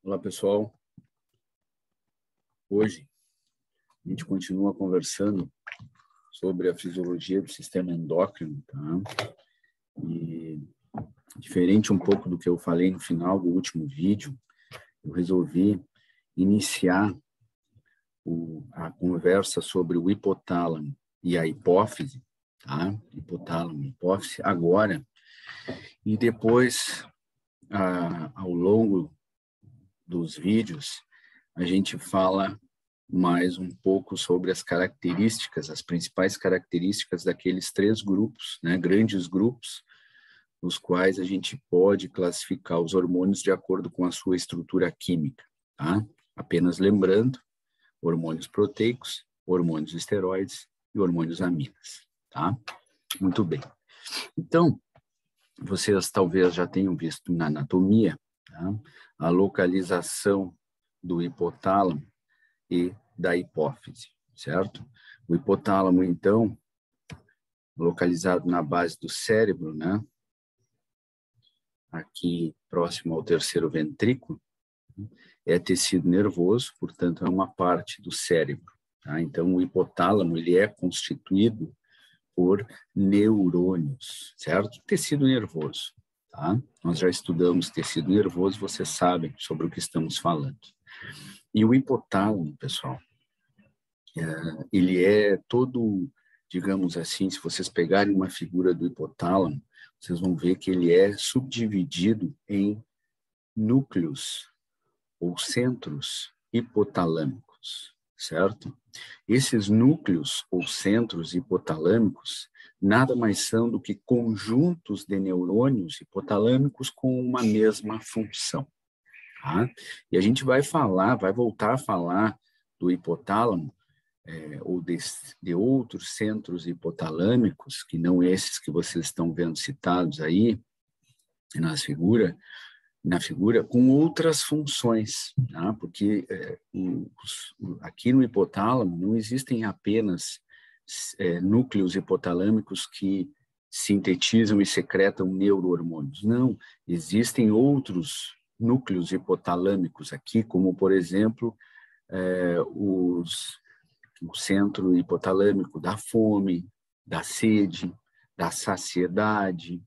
Olá, pessoal. Hoje a gente continua conversando sobre a fisiologia do sistema endócrino, tá? E diferente um pouco do que eu falei no final do último vídeo, eu resolvi iniciar a conversa sobre o hipotálamo e a hipófise, tá? Hipotálamo e hipófise agora, e depois, ao longo dos vídeos, a gente fala mais um pouco sobre as características, as principais características daqueles três grupos, né, grandes grupos, nos quais a gente pode classificar os hormônios de acordo com a sua estrutura química, tá? Apenas lembrando, hormônios proteicos, hormônios esteroides e hormônios aminas, tá? Muito bem. Então, vocês talvez já tenham visto na anatomia, tá, a localização do hipotálamo e da hipófise, certo? O hipotálamo, então, localizado na base do cérebro, né? Aqui próximo ao terceiro ventrículo, é tecido nervoso, portanto, é uma parte do cérebro, tá? Então, o hipotálamo, ele é constituído por neurônios, certo? Tecido nervoso, tá? Nós já estudamos tecido nervoso, vocês sabem sobre o que estamos falando. E o hipotálamo, pessoal, ele é todo, digamos assim, se vocês pegarem uma figura do hipotálamo, vocês vão ver que ele é subdividido em núcleos ou centros hipotalâmicos, certo? Esses núcleos ou centros hipotalâmicos nada mais são do que conjuntos de neurônios hipotalâmicos com uma mesma função, tá? E a gente vai voltar a falar do hipotálamo, ou de outros centros hipotalâmicos, que não esses que vocês estão vendo citados aí na figura, com outras funções, tá? Porque aqui no hipotálamo não existem apenas núcleos hipotalâmicos que sintetizam e secretam neurohormônios. Não, existem outros núcleos hipotalâmicos aqui, como, por exemplo, o centro hipotalâmico da fome, da sede, da saciedade,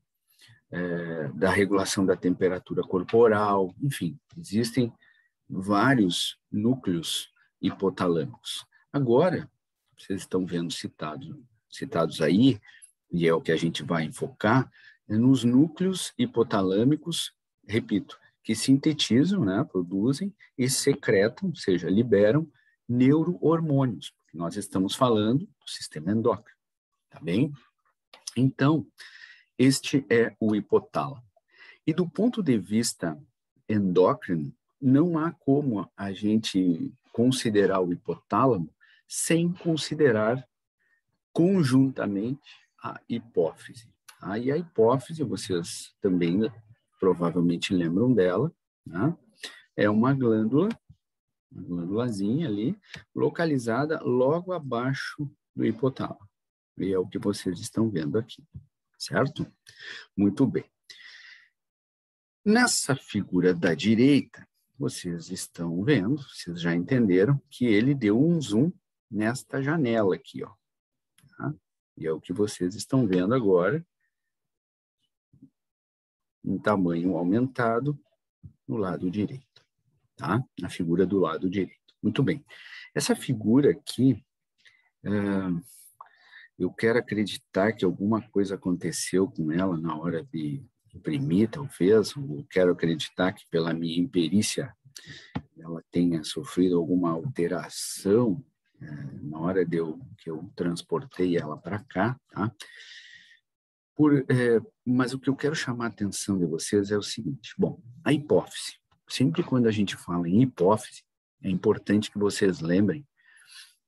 da regulação da temperatura corporal, enfim, existem vários hipotalâmicos. Agora, vocês estão vendo citados aí, e é o que a gente vai enfocar, nos núcleos hipotalâmicos, repito, que sintetizam, né, produzem e secretam, ou seja, liberam neurohormônios, porque nós estamos falando do sistema endócrino, tá bem? Então, este é o hipotálamo. E do ponto de vista endócrino, não há como a gente considerar o hipotálamo sem considerar conjuntamente a hipófise. E a hipófise, vocês também provavelmente lembram dela, né? É uma glândulazinha ali, localizada logo abaixo do hipotálamo. E é o que vocês estão vendo aqui, certo? Muito bem. Nessa figura da direita, vocês estão vendo, vocês já entenderam, que ele deu um zoom nesta janela aqui, ó. Tá? E é o que vocês estão vendo agora, em tamanho aumentado no lado direito, tá? Na figura do lado direito. Muito bem. Essa figura aqui, eu quero acreditar que alguma coisa aconteceu com ela na hora de imprimir, talvez, ou quero acreditar que pela minha imperícia ela tenha sofrido alguma alteração na hora que eu transportei ela para cá, tá? Mas o que eu quero chamar a atenção de vocês é o seguinte, bom, a hipófise. Sempre quando a gente fala em hipófise, é importante que vocês lembrem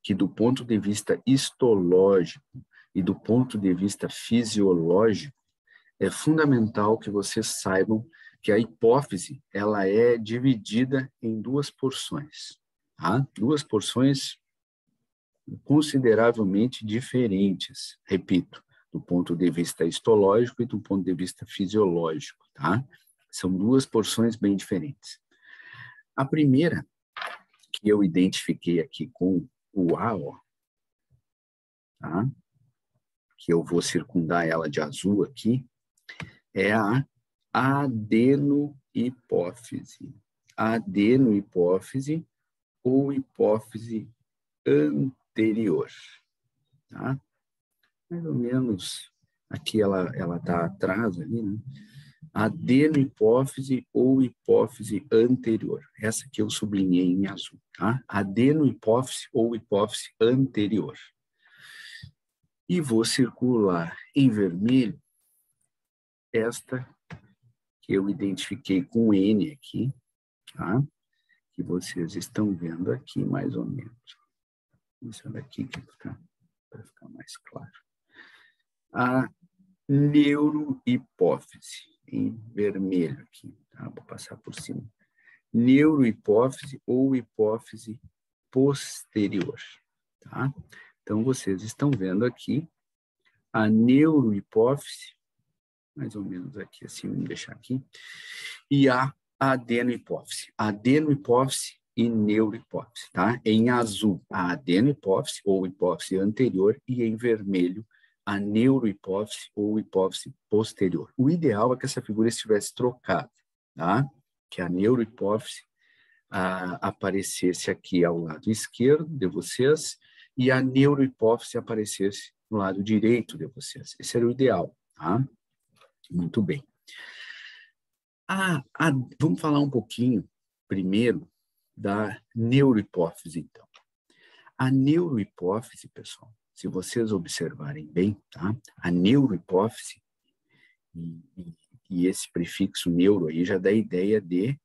que do ponto de vista histológico e do ponto de vista fisiológico, é fundamental que vocês saibam que a hipófise ela é dividida em duas porções, tá? Duas porções consideravelmente diferentes, repito, do ponto de vista histológico e do ponto de vista fisiológico, tá? São duas porções bem diferentes. A primeira que eu identifiquei aqui com o A, ó, tá? Que eu vou circundar ela de azul aqui, é a adenohipófise. Adenohipófise ou hipófise anterior, tá? Mais ou menos aqui ela está atrás ali, né? Adenohipófise ou hipófise anterior. Essa que eu sublinhei em azul, tá? Adenohipófise ou hipófise anterior. E vou circular em vermelho esta que eu identifiquei com N aqui, tá? Que vocês estão vendo aqui mais ou menos. Essa daqui para ficar mais claro. A neurohipófise, em vermelho aqui, tá? Vou passar por cima. Neurohipófise ou hipófise posterior, tá? Então, vocês estão vendo aqui a neurohipófise, mais ou menos aqui, assim, vamos deixar aqui, e a adenohipófise. Adenohipófise e neurohipófise, tá? Em azul, a adenohipófise ou hipófise anterior e em vermelho, a neurohipófise ou hipófise posterior. O ideal é que essa figura estivesse trocada, tá? Que a neurohipófise aparecesse aqui ao lado esquerdo de vocês e a neurohipófise aparecesse no lado direito de vocês. Esse era o ideal, tá? Muito bem. Vamos falar um pouquinho, primeiro, da neurohipófise, então. A neurohipófise, pessoal, se vocês observarem bem, tá? A neurohipófise, e esse prefixo neuro aí já dá a ideia de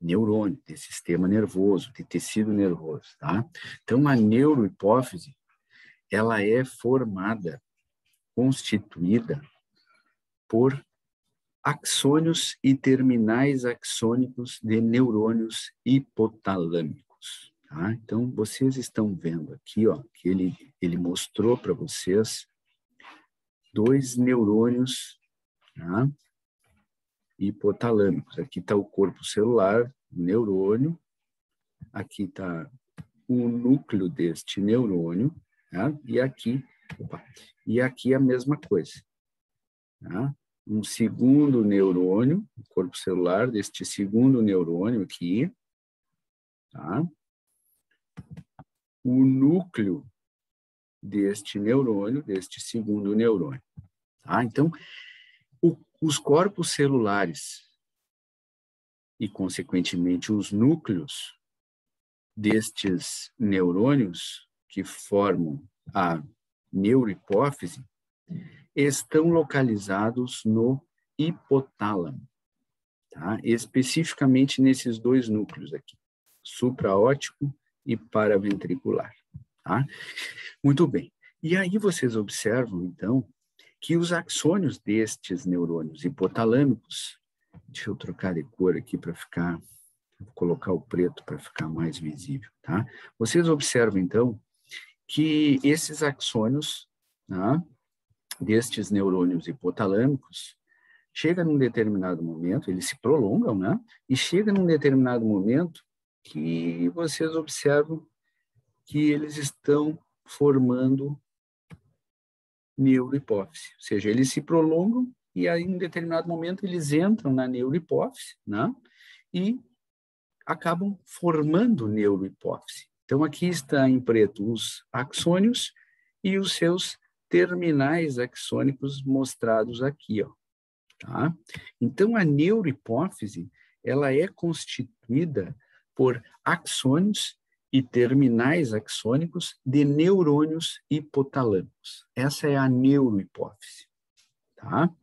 neurônio, de sistema nervoso, de tecido nervoso, tá? Então, a neurohipófise, ela é formada, constituída por axônios e terminais axônicos de neurônios hipotalâmicos, tá? Então, vocês estão vendo aqui, ó, que ele mostrou para vocês 2 neurônios, tá? Hipotalâmicos. Aqui está o corpo celular, o neurônio, aqui está o núcleo deste neurônio, tá? E aqui a mesma coisa, tá? Um segundo neurônio, o corpo celular deste segundo neurônio aqui, tá? O núcleo deste neurônio, deste segundo neurônio, tá? Então, os corpos celulares e, consequentemente, os núcleos destes neurônios que formam a neurohipófise estão localizados no hipotálamo, tá? Especificamente nesses 2 núcleos aqui, supraóptico e paraventricular, tá? Muito bem. E aí vocês observam, então, que os axônios destes neurônios hipotalâmicos, deixa eu trocar de cor aqui para ficar, vou colocar o preto para ficar mais visível, tá? Vocês observam, então, que esses axônios, tá, destes neurônios hipotalâmicos, chega num determinado momento, eles se prolongam, né? E chega num determinado momento que vocês observam que eles estão formando neurohipófise, ou seja, eles se prolongam e aí, em um determinado momento, eles entram na neurohipófise, né? E acabam formando neurohipófise. Então, aqui está em preto os axônios e os seus terminais axônicos mostrados aqui, ó, tá? Então, a neurohipófise, ela é constituída por axônios e terminais axônicos de neurônios hipotalâmicos. Essa é a neurohipófise, tá?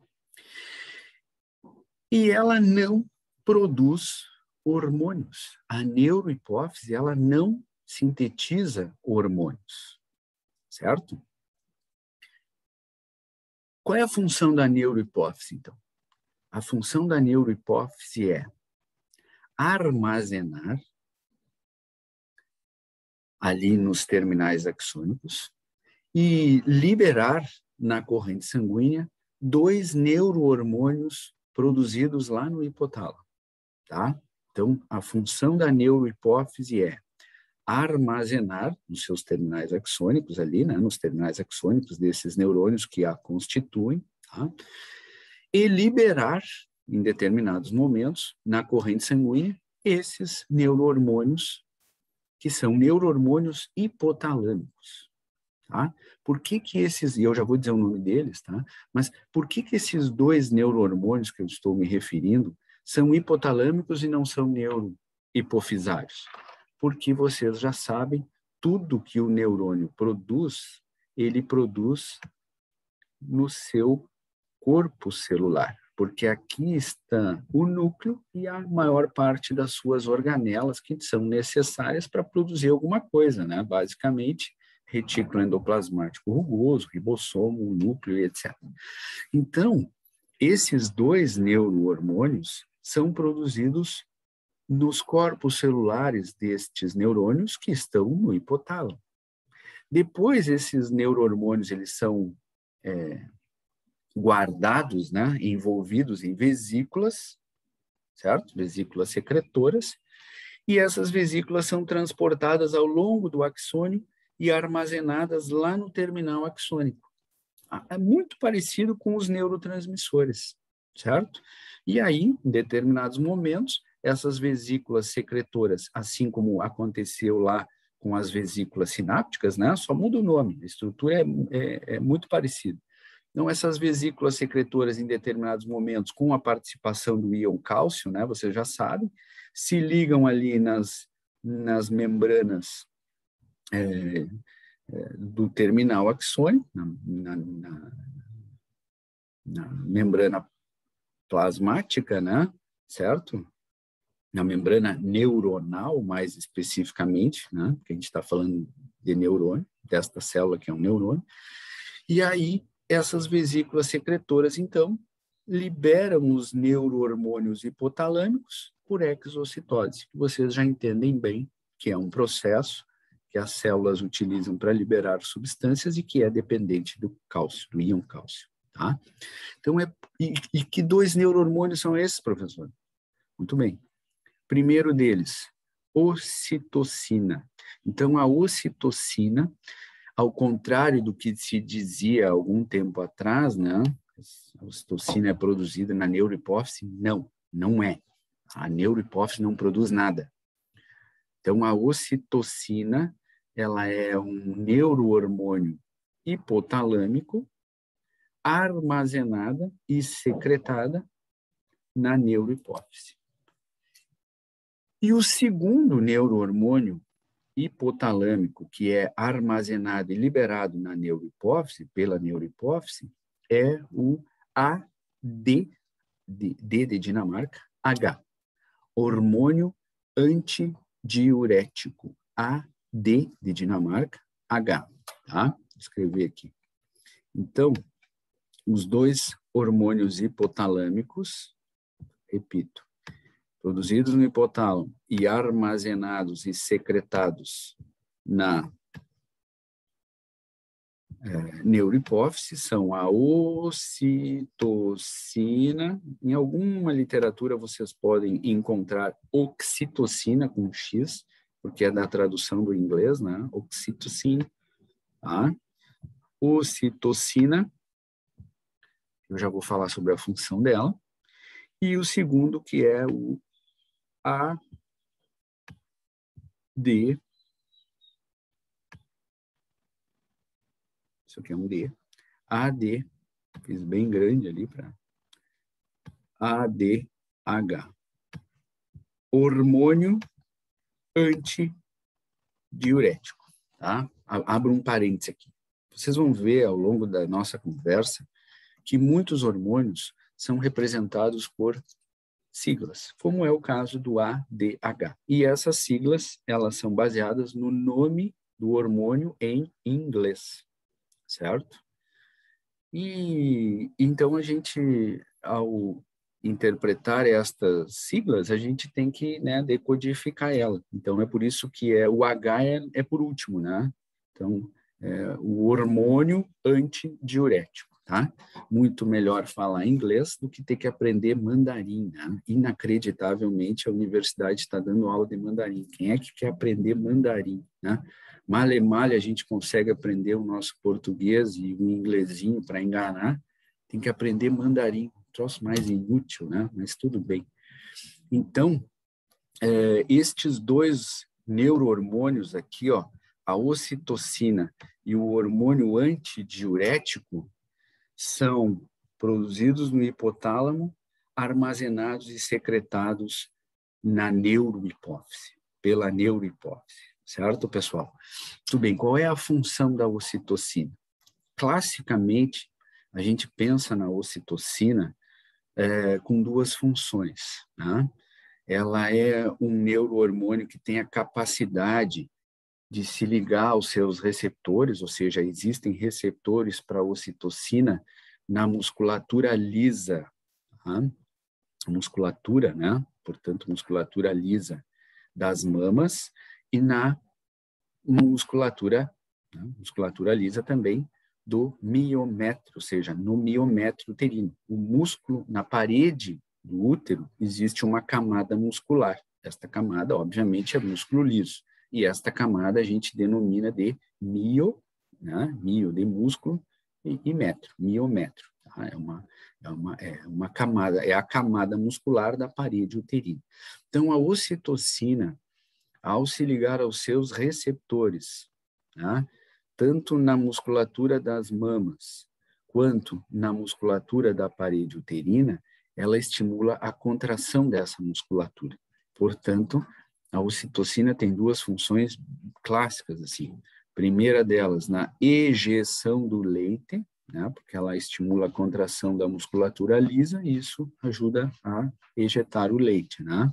E ela não produz hormônios. A neurohipófise, ela não sintetiza hormônios, certo? Qual é a função da neurohipófise, então? A função da neurohipófise é armazenar ali nos terminais axônicos e liberar na corrente sanguínea 2 neurohormônios produzidos lá no hipotálamo, tá? Então, a função da neurohipófise é armazenar nos seus terminais axônicos ali, né, nos terminais axônicos desses neurônios que a constituem, tá? E liberar, em determinados momentos, na corrente sanguínea, esses neurohormônios, que são neurohormônios hipotalâmicos. Tá? Por que esses, e eu já vou dizer o nome deles, tá? Mas por que esses dois neurohormônios que eu estou me referindo são hipotalâmicos e não são neurohipofisários? Porque vocês já sabem, tudo que o neurônio produz, ele produz no seu corpo celular, porque aqui está o núcleo e a maior parte das suas organelas que são necessárias para produzir alguma coisa, né? Basicamente, retículo endoplasmático rugoso, ribossomo, núcleo, etc. Então, esses dois neurohormônios são produzidos nos corpos celulares destes neurônios que estão no hipotálamo. Depois, esses neurohormônios, eles são guardados, né, envolvidos em vesículas, certo? Vesículas secretoras, e essas vesículas são transportadas ao longo do axônio e armazenadas lá no terminal axônico. É muito parecido com os neurotransmissores, certo? E aí, em determinados momentos, essas vesículas secretoras, assim como aconteceu lá com as vesículas sinápticas, né? Só muda o nome, a estrutura é muito parecida. Então, essas vesículas secretoras, em determinados momentos, com a participação do íon cálcio, né? Vocês já sabem, se ligam ali nas membranas do terminal axônico, na membrana plasmática, né? Certo? Na membrana neuronal, mais especificamente, né? Porque a gente está falando de neurônio, desta célula que é um neurônio. E aí, essas vesículas secretoras, então, liberam os neurohormônios hipotalâmicos por exocitose, que vocês já entendem bem que é um processo que as células utilizam para liberar substâncias e que é dependente do cálcio, do íon cálcio, tá? Então, e que dois neurohormônios são esses, professor? Muito bem. Primeiro deles, ocitocina. Então, a ocitocina, ao contrário do que se dizia há algum tempo atrás, né? A ocitocina é produzida na neurohipófise? Não é. A neurohipófise não produz nada. Então, a ocitocina, ela é um neurohormônio hipotalâmico armazenada e secretada na neurohipófise. E o segundo neurohormônio hipotalâmico, que é armazenado e liberado na neurohipófise, pela neurohipófise, é o AD, D de Dinamarca, H, hormônio antidiurético, AD de Dinamarca, H, tá? Vou escrever aqui. Então, os dois hormônios hipotalâmicos, repito, produzidos no hipotálamo e armazenados e secretados na neurohipófise são a ocitocina. Em alguma literatura vocês podem encontrar oxitocina com X, porque é da tradução do inglês, né? Oxitocina, tá? Ocitocina, eu já vou falar sobre a função dela. E o segundo, que é o AD, isso aqui é um D, AD, fiz bem grande ali para ADH, hormônio antidiurético, tá? Abro um parêntese aqui. Vocês vão ver ao longo da nossa conversa que muitos hormônios são representados por siglas, como é o caso do ADH. E essas siglas, elas são baseadas no nome do hormônio em inglês, certo? E então a gente, ao interpretar estas siglas, a gente tem que, né, decodificar ela. Então é por isso que o H é por último, né? Então, o hormônio antidiurético. tá? Muito melhor falar inglês do que ter que aprender mandarim, né? Inacreditavelmente, a universidade está dando aula de mandarim. Quem é que quer aprender mandarim, né? Mal e mal a gente consegue aprender o nosso português e um inglesinho para enganar, tem que aprender mandarim, um troço mais inútil, né? Mas tudo bem. Então, estes dois neurohormônios aqui, ó, a ocitocina e o hormônio antidiurético, são produzidos no hipotálamo, armazenados e secretados na neurohipófise, pela neurohipófise, certo, pessoal? Tudo bem, qual é a função da ocitocina? Classicamente, a gente pensa na ocitocina com duas funções, né? Ela é um neurohormônio que tem a capacidade de se ligar aos seus receptores, ou seja, existem receptores para a ocitocina na musculatura lisa, tá? Musculatura, né? Portanto, musculatura lisa das mamas e na musculatura lisa também do miométrio, ou seja, no miométrio uterino. O músculo, na parede do útero, existe uma camada muscular. Esta camada, obviamente, é músculo liso. E esta camada a gente denomina de mio, né? Mio de músculo e metro, miométrio. Tá? É uma camada, é a camada muscular da parede uterina. Então, a ocitocina, ao se ligar aos seus receptores, tá? Tanto na musculatura das mamas quanto na musculatura da parede uterina, ela estimula a contração dessa musculatura. Portanto, a ocitocina tem duas funções clássicas, assim. Primeira delas, na ejeção do leite, né, porque ela estimula a contração da musculatura lisa e isso ajuda a ejetar o leite, né?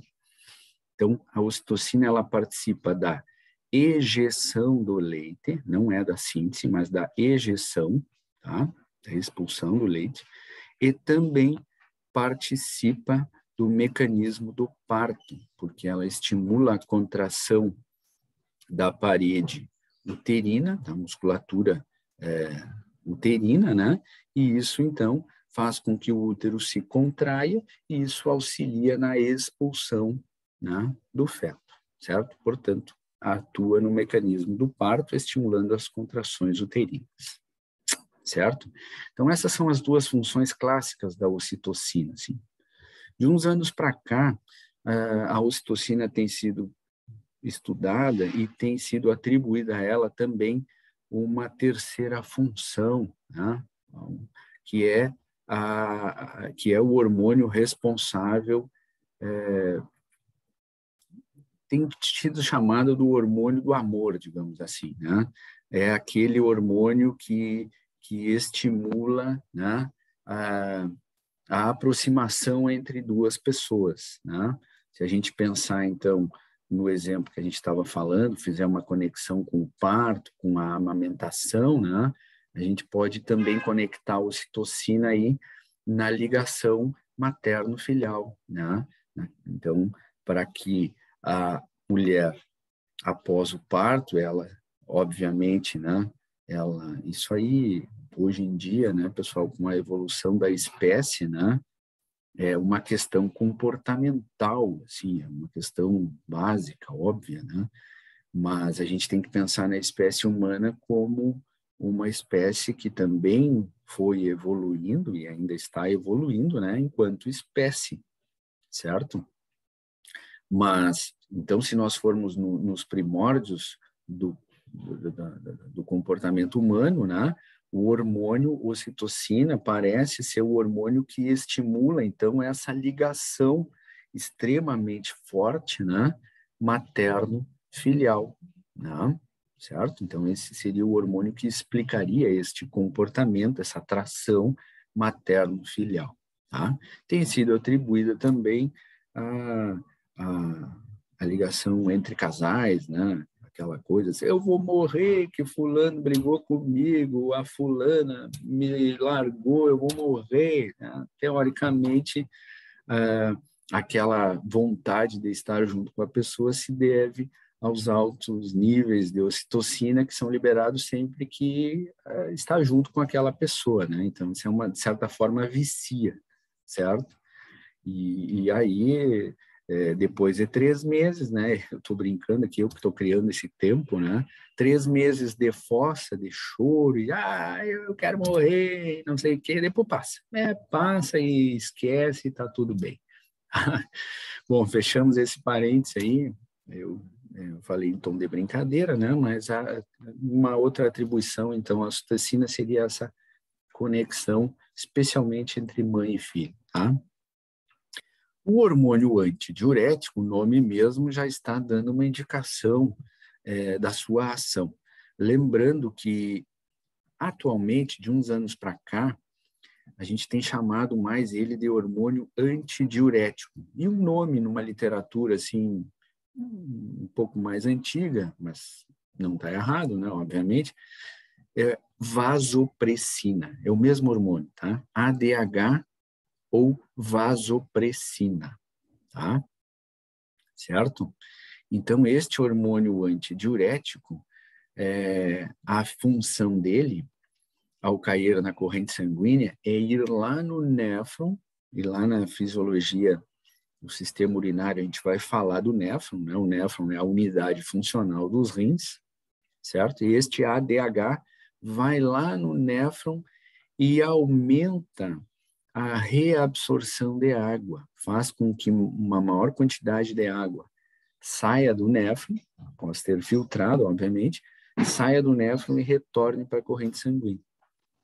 Então, a ocitocina, ela participa da ejeção do leite, não é da síntese, mas da ejeção, tá? Da expulsão do leite, e também participa do mecanismo do parto, porque ela estimula a contração da parede uterina, da musculatura uterina, né? E isso, então, faz com que o útero se contraia e isso auxilia na expulsão, né, do feto, certo? Portanto, atua no mecanismo do parto, estimulando as contrações uterinas, certo? Então, essas são as duas funções clássicas da ocitocina, assim. De uns anos para cá, a ocitocina tem sido estudada e tem sido atribuída a ela também uma terceira função, né? que é o hormônio responsável, tem sido chamado do hormônio do amor, digamos assim, né? É aquele hormônio que estimula, né, a aproximação entre duas pessoas, né? Se a gente pensar, então, no exemplo que a gente estava falando, fizer uma conexão com o parto, com a amamentação, né? A gente pode também conectar a ocitocina aí na ligação materno-filial, né? Então, para que a mulher, após o parto, ela, obviamente, né? Isso aí, hoje em dia, né, pessoal, com a evolução da espécie, né? É uma questão comportamental, assim, é uma questão básica, óbvia, né? Mas a gente tem que pensar na espécie humana como uma espécie que também foi evoluindo e ainda está evoluindo, né, enquanto espécie, certo? Mas, então, se nós formos nos primórdios do comportamento humano, né, o hormônio ocitocina parece ser o hormônio que estimula, então, essa ligação extremamente forte, né, materno-filial, né, certo? Então, esse seria o hormônio que explicaria este comportamento, essa atração materno-filial, tá? Tem sido atribuída também a ligação entre casais, né? Aquela coisa assim, eu vou morrer, que fulano brigou comigo, a fulana me largou, eu vou morrer. Né? Teoricamente, aquela vontade de estar junto com a pessoa se deve aos altos níveis de ocitocina que são liberados sempre que está junto com aquela pessoa, né? Então, isso é de certa forma, vicia, certo? E aí, depois de 3 meses, né? Eu estou brincando aqui, eu que estou criando esse tempo, né? 3 meses de fossa, de choro, e eu quero morrer, não sei o quê, depois passa. Passa e esquece e está tudo bem. Bom, fechamos esse parênteses aí. Eu falei em tom de brincadeira, né? Mas uma outra atribuição, então, à ocitocina seria essa conexão, especialmente entre mãe e filho, tá? O hormônio antidiurético, o nome mesmo já está dando uma indicação da sua ação. Lembrando que, atualmente, de uns anos para cá, a gente tem chamado mais ele de hormônio antidiurético. E o nome, numa literatura assim, um pouco mais antiga, mas não está errado, né? Obviamente, é vasopressina. É o mesmo hormônio, tá? ADH ou vasopressina, tá? Certo? Então, este hormônio antidiurético, a função dele, ao cair na corrente sanguínea, é ir lá no néfron, e lá na fisiologia do sistema urinário a gente vai falar do néfron, né? O néfron é a unidade funcional dos rins, certo? E este ADH vai lá no néfron e aumenta a reabsorção de água, faz com que uma maior quantidade de água saia do néfron, após ter filtrado, obviamente, saia do néfron e retorne para a corrente sanguínea.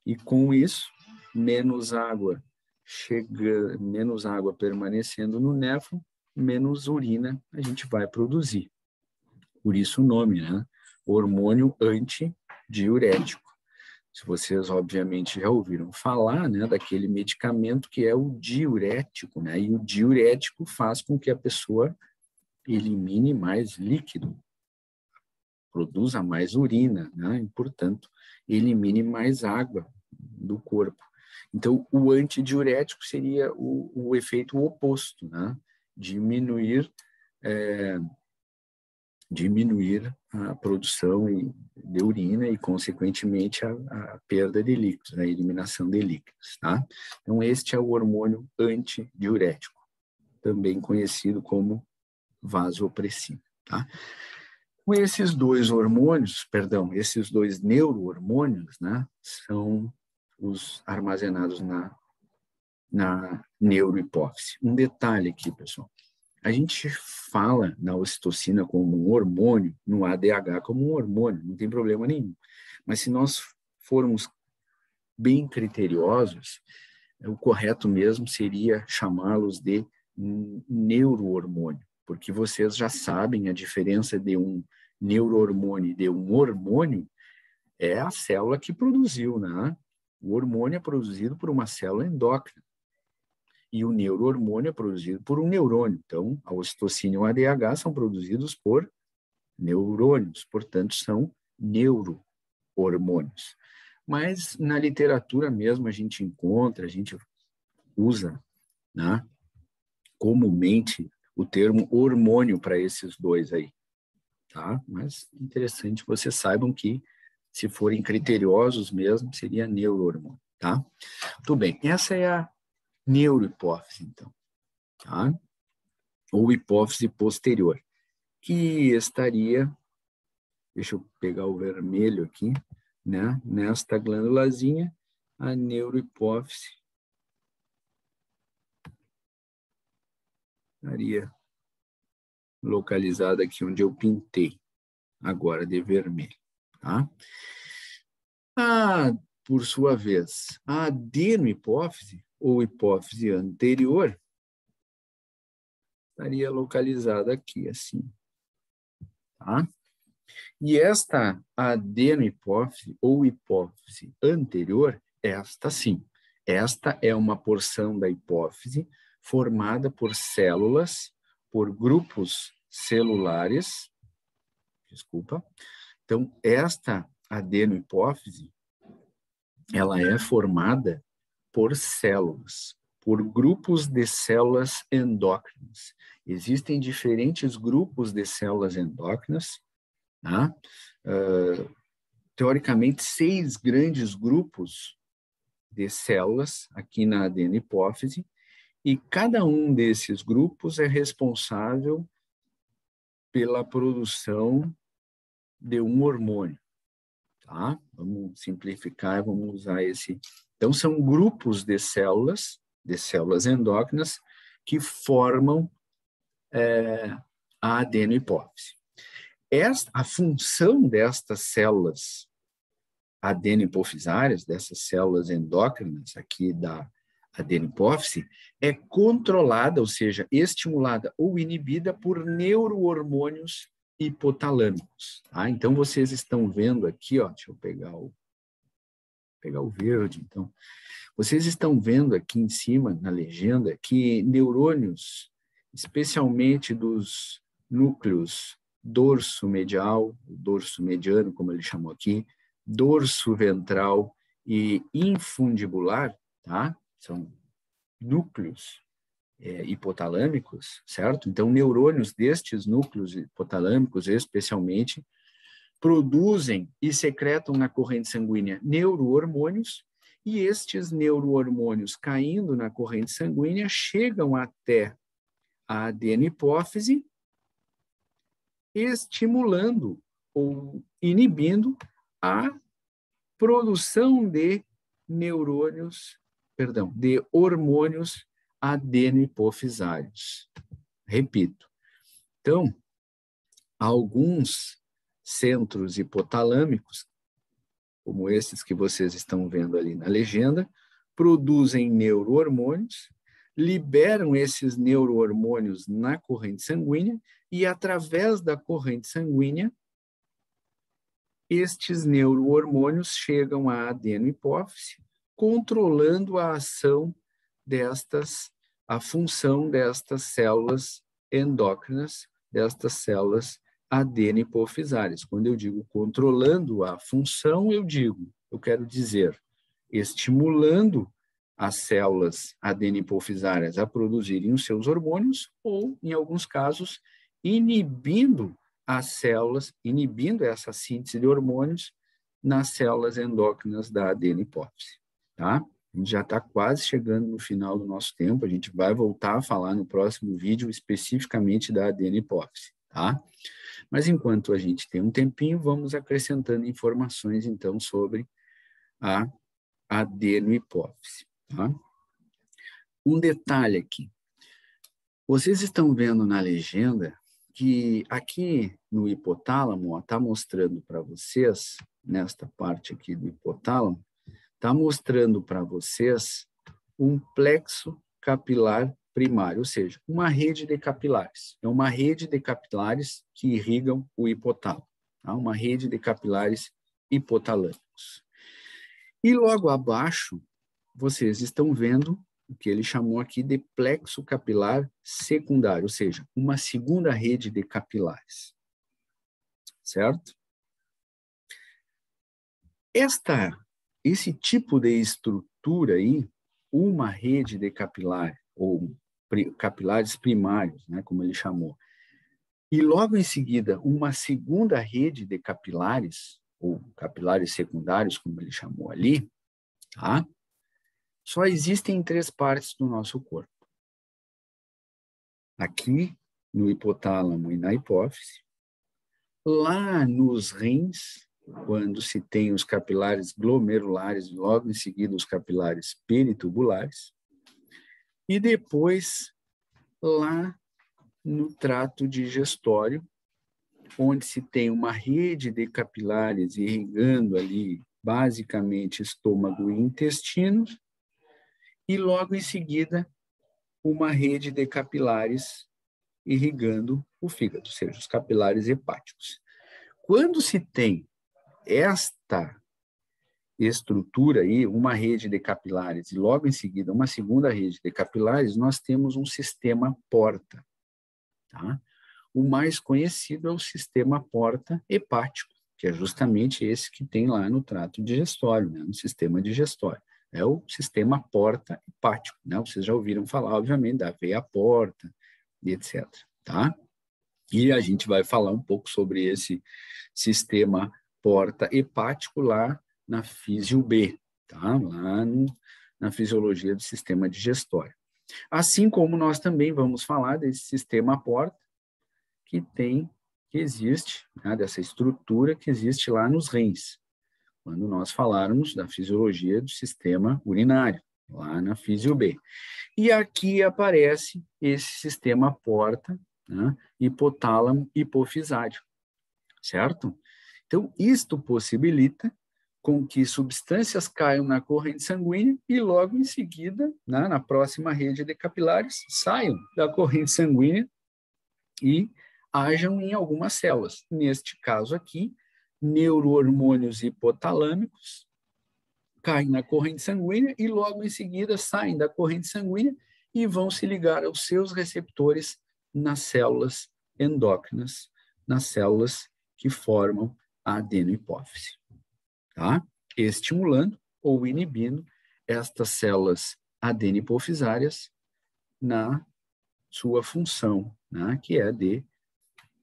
E com isso, menos água permanecendo no néfron, menos urina a gente vai produzir. Por isso o nome, né? Hormônio antidiurético. Se vocês, obviamente, já ouviram falar, né, daquele medicamento que é o diurético, né? E o diurético faz com que a pessoa elimine mais líquido, produza mais urina, né? E, portanto, elimine mais água do corpo. Então, o antidiurético seria o efeito oposto, né? Diminuir a produção de urina e, consequentemente, a perda de líquidos, a eliminação de líquidos, tá? Então, este é o hormônio antidiurético, também conhecido como vasopressina, tá? Com esses dois hormônios, esses dois neurohormônios, né, são os armazenados na neurohipófise. Um detalhe aqui, pessoal. A gente fala na ocitocina como um hormônio, no ADH como um hormônio, não tem problema nenhum. Mas se nós formos bem criteriosos, o correto mesmo seria chamá-los de neurohormônio, porque vocês já sabem a diferença de um neurohormônio e de um hormônio é a célula que produziu, né? O hormônio é produzido por uma célula endócrina e o neurohormônio é produzido por um neurônio. Então, a ocitocina e o ADH são produzidos por neurônios, portanto, são neurohormônios. Mas na literatura mesmo a gente usa, né, comumente o termo hormônio para esses dois aí, tá? Mas interessante que vocês saibam que, se forem criteriosos mesmo, seria neurohormônio, tá? Tudo bem, essa é a neurohipófise, então, tá? Ou hipófise posterior, que estaria, deixa eu pegar o vermelho aqui, né? Nesta glândulazinha, a neurohipófise estaria localizada aqui onde eu pintei, agora de vermelho, tá? Por sua vez, a adenohipófise, ou hipófise anterior, estaria localizada aqui, assim, tá? E esta adenohipófise, ou hipófise anterior, esta sim, esta é uma porção da hipófise formada por células, por grupos celulares, então, esta adenohipófise, ela é formada por células, por grupos de células endócrinas. Existem diferentes grupos de células endócrinas, tá? Teoricamente, 6 grandes grupos de células aqui na adenohipófise, e cada um desses grupos é responsável pela produção de um hormônio, tá? Vamos simplificar, vamos usar esse. Então, são grupos de células endócrinas, que formam a adenohipófise. A função destas células adenohipofisárias, dessas células endócrinas aqui da adenohipófise, é controlada, ou seja, estimulada ou inibida por neurohormônios hipotalâmicos. Tá? Então, vocês estão vendo aqui, ó, deixa eu pegar o verde, então. Vocês estão vendo aqui em cima, na legenda, que neurônios, especialmente dos núcleos dorso medial, dorso mediano, como ele chamou aqui, dorso ventral e infundibular, tá? São núcleos hipotalâmicos, certo? Então, neurônios destes núcleos hipotalâmicos, especialmente, produzem e secretam na corrente sanguínea neurohormônios, e estes neurohormônios, caindo na corrente sanguínea, chegam até a adenohipófise, estimulando ou inibindo a produção de de hormônios adenohipofisários. Repito. Então, alguns centros hipotalâmicos, como esses que vocês estão vendo ali na legenda, produzem neurohormônios, liberam esses neurohormônios na corrente sanguínea e, através da corrente sanguínea, estes neurohormônios chegam à adenohipófise, controlando a ação a função destas células endócrinas, destas células adenohipofisárias. Quando eu digo controlando a função, eu quero dizer estimulando as células adenohipofisárias a produzirem os seus hormônios ou, em alguns casos, inibindo essa síntese de hormônios nas células endócrinas da adenohipófise, tá? A gente já está quase chegando no final do nosso tempo, a gente vai voltar a falar no próximo vídeo especificamente da adenohipófise, tá? Mas enquanto a gente tem um tempinho, vamos acrescentando informações, então, sobre a adenohipófise, tá? Um detalhe aqui. Vocês estão vendo na legenda que aqui no hipotálamo, está mostrando para vocês, nesta parte aqui do hipotálamo, está mostrando para vocês um plexo capilar primário, ou seja, uma rede de capilares. É uma rede de capilares que irrigam o hipotálamo, tá? Uma rede de capilares hipotalâmicos. E logo abaixo, vocês estão vendo o que ele chamou aqui de plexo capilar secundário, ou seja, uma segunda rede de capilares. Certo? Esse tipo de estrutura aí, uma rede de capilar, ou capilares primários, né, como ele chamou, e logo em seguida uma segunda rede de capilares, ou capilares secundários, como ele chamou ali, tá? Só existem em 3 partes do nosso corpo. Aqui, no hipotálamo e na hipófise, lá nos rins, quando se tem os capilares glomerulares, logo em seguida os capilares peritubulares, e depois lá no trato digestório, onde se tem uma rede de capilares irrigando ali, basicamente, estômago e intestinos, e logo em seguida uma rede de capilares irrigando o fígado, ou seja, os capilares hepáticos. Quando se tem esta estrutura aí, uma rede de capilares e logo em seguida uma segunda rede de capilares, nós temos um sistema porta, tá? O mais conhecido é o sistema porta hepático, que é justamente esse que tem lá no trato digestório, né, no sistema digestório. é o sistema porta-hepático, né? Vocês já ouviram falar, obviamente, da veia-porta e etc, tá? E a gente vai falar um pouco sobre esse sistema porta-hepático lá na Físio B, tá? Lá na fisiologia do sistema digestório. Assim como nós também vamos falar desse sistema porta que existe, né, dessa estrutura que existe lá nos rins, quando nós falarmos da fisiologia do sistema urinário, lá na Físio B. E aqui aparece esse sistema porta, né, hipotálamo hipofisário, certo? Então, isto possibilita com que substâncias caiam na corrente sanguínea e logo em seguida, né, na próxima rede de capilares, saiam da corrente sanguínea e ajam em algumas células. Neste caso aqui, neurohormônios hipotalâmicos caem na corrente sanguínea e logo em seguida saem da corrente sanguínea e vão se ligar aos seus receptores nas células endócrinas, nas células que formam a adenohipófise, tá? Estimulando ou inibindo estas células adenohipofisárias na sua função, né, que é de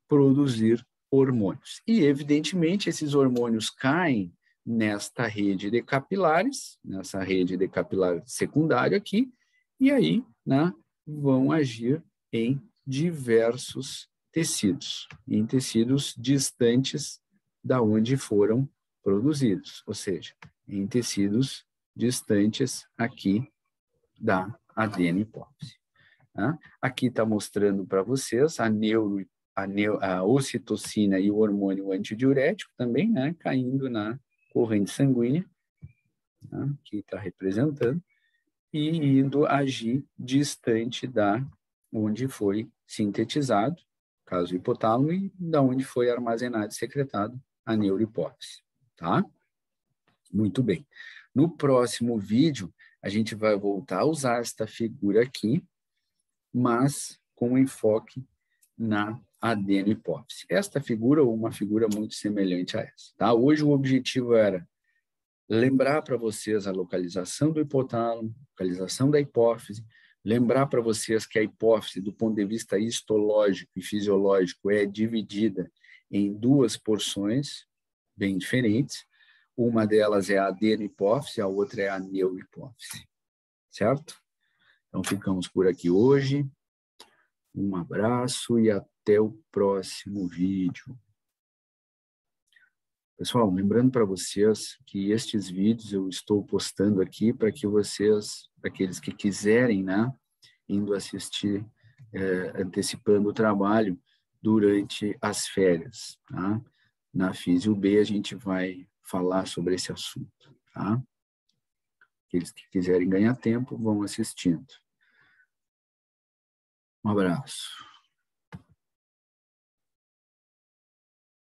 produzir hormônios. E, evidentemente, esses hormônios caem nesta rede de capilares, nessa rede de capilar secundário aqui, e aí, né, vão agir em diversos tecidos, em tecidos distantes da onde foram produzidos, ou seja, em tecidos distantes aqui da adenohipófise. Tá? Aqui está mostrando para vocês a ocitocina e o hormônio antidiurético também, né, caindo na corrente sanguínea, tá? Que está representando, e indo agir distante da onde foi sintetizado, caso hipotálamo, e da onde foi armazenado e secretado a neurohipófise, tá? Muito bem. No próximo vídeo, a gente vai voltar a usar esta figura aqui, mas com enfoque na adenohipófise. Esta figura é uma figura muito semelhante a essa, tá? Hoje o objetivo era lembrar para vocês a localização do hipotálamo, localização da hipófise, lembrar para vocês que a hipófise, do ponto de vista histológico e fisiológico, é dividida em duas porções bem diferentes. Uma delas é a adenohipófise, a outra é a neurohipófise, certo? Então, ficamos por aqui hoje. Um abraço e até o próximo vídeo. Pessoal, lembrando para vocês que estes vídeos eu estou postando aqui para que vocês, aqueles que quiserem, né, indo assistir, antecipando o trabalho durante as férias, tá? Na Físio B a gente vai falar sobre esse assunto, tá? Aqueles que quiserem ganhar tempo vão assistindo. Um abraço.